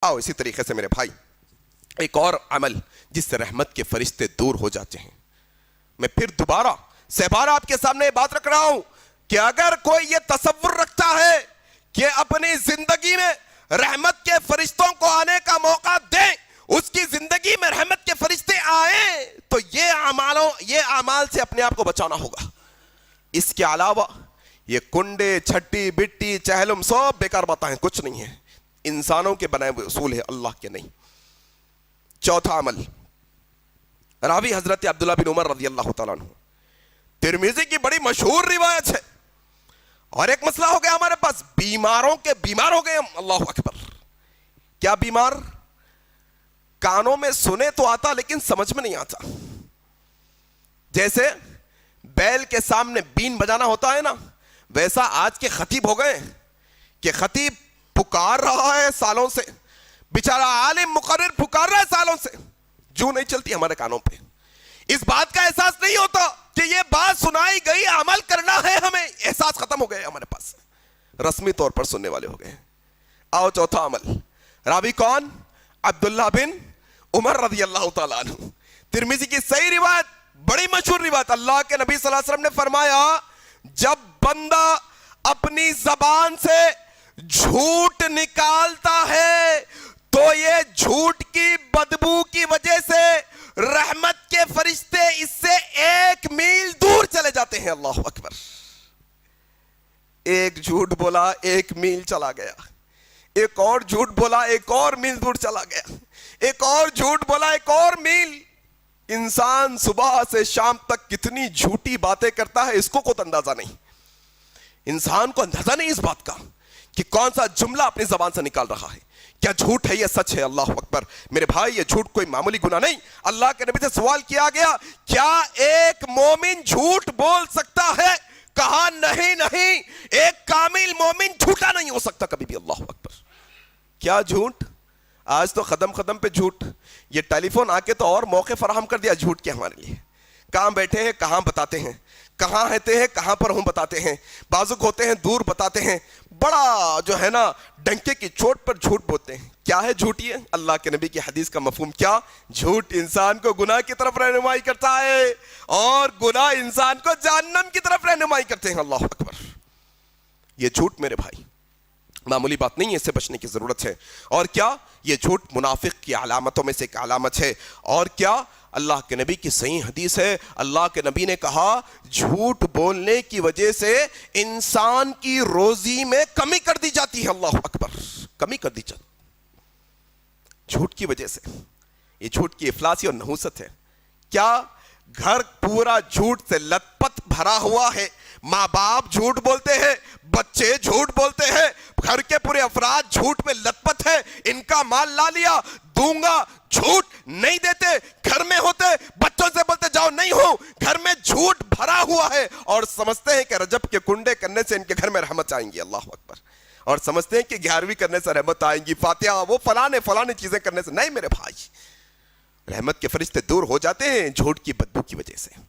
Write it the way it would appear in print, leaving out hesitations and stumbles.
आओ इसी तरीके से मेरे भाई एक और अमल जिससे रहमत के फरिश्ते दूर हो जाते हैं। मैं फिर दोबारा सहबारा आपके सामने बात रख रहा हूं कि अगर कोई ये तसव्वुर रखता है कि अपनी जिंदगी में रहमत के फरिश्तों को आने का मौका दें, उसकी जिंदगी में रहमत के फरिश्ते आए, तो ये अमाल से अपने आप को बचाना होगा। इसके अलावा ये कुंडे छट्टी बिट्टी चहलम सब बेकार बातें हैं, कुछ नहीं है, इंसानों के बनाए हुए उसूल है, अल्लाह के नहीं। चौथा अमल, रावी हजरत अब्दुल्ला बिन उमर रज़ी अल्लाह तआला अन्हु, तिरमिज़ी की बड़ी मशहूर रिवायत है। और एक मसला हो गया हमारे पास, बीमारों के बीमार हो गए हम, अल्लाह अकबर। क्या बीमार? कानों में सुने तो आता लेकिन समझ में नहीं आता। जैसे बैल के सामने बीन बजाना होता है ना, वैसा आज के खतीब हो गए कि खतीब पुकार रहा है सालों से, बेचारा आलिम मुकर्रिर पुकार रहा है सालों से, जू नहीं चलती हमारे कानों पे। इस बात का एहसास नहीं होता कि ये बात सुनाई गई, अमल करना है हमें, एहसास खत्म हो गया हमारे पास, रस्मी तौर पर सुनने वाले हो गए। आओ चौथा अमल, रावी कौन? अब्दुल्ला बिन उमर रज़ी अल्लाह तआला अन्हु, तिरमिज़ी की सही रिवायत, बड़ी मशहूर रिवायत। अल्लाह के नबी सल्लल्लाहु अलैहि वसल्लम ने फरमाया, जब बंदा अपनी जबान से झूठ निकालता है तो ये झूठ की बदबू की वजह से रहमत के फरिश्ते इससे 1 मील दूर चले जाते हैं। अल्लाह अकबर। एक झूठ बोला 1 मील चला गया, एक और झूठ बोला 1 और मील दूर चला गया, एक और झूठ बोला 1 और मील। इंसान सुबह से शाम तक कितनी झूठी बातें करता है, इसको कोई अंदाजा नहीं। इंसान को अंदाजा नहीं इस बात का कि कौन सा जुमला अपनी जबान से निकाल रहा है, क्या झूठ है या सच है। अल्लाह अकबर। मेरे भाई ये झूठ कोई मामूली गुनाह नहीं। अल्लाह के नबी से सवाल किया गया, क्या एक मोमिन झूठ बोल सकता है? कहा नहीं नहीं, एक कामिल मोमिन झूठा नहीं हो सकता कभी भी। अल्लाह अकबर। क्या झूठ? आज तो कदम कदम पे झूठ। ये टेलीफोन आके तो और मौके फराहम कर दिया झूठ के हमारे लिए। कहां बैठे हैं कहां बताते हैं, कहां रहते हैं कहां पर हूं बताते हैं, बाजुक होते हैं दूर बताते हैं, बड़ा जो है ना डंके की चोट पर झूठ बोलते हैं। क्या है झूठ? ये अल्लाह के नबी की हदीस का मफहूम क्या? झूठ इंसान को गुनाह की तरफ रहनुमाई करता है और गुनाह इंसान को जहन्नम की तरफ रहनुमाई करते हैं। अल्लाह अकबर। ये झूठ मेरे भाई मामूली बात नहीं है, इससे बचने की जरूरत है। और क्या? ये झूठ मुनाफिक की अलामतों में से एक अलामत है। और क्या? अल्लाह के नबी की सही हदीस है, अल्लाह के नबी ने कहा, झूठ बोलने की वजह से इंसान की रोजी में कमी कर दी जाती है। अल्लाह अकबर। कमी कर दी जाती झूठ की वजह से। ये झूठ की इफलासी और नहूसत है। क्या? घर पूरा झूठ से लथपथ भरा हुआ है, माँ बाप झूठ बोलते हैं, बच्चे झूठ बोलते हैं, घर के पूरे अफराद झूठ में लथपथ है, इनका माल ला लिया, दूंगा, झूठ नहीं देते, घर में होते बच्चों से बोलते जाओ नहीं हो, घर में झूठ भरा हुआ है और समझते हैं कि रजब के कुंडे करने से इनके घर में रहमत आएंगी। अल्लाह अकबर। और समझते हैं कि 11वीं करने से रहमत आएंगी, फातिहा वो फलाने चीजें करने से। नहीं मेरे भाई, रहमत के फरिश्ते दूर हो जाते हैं झूठ की बदबू की वजह से।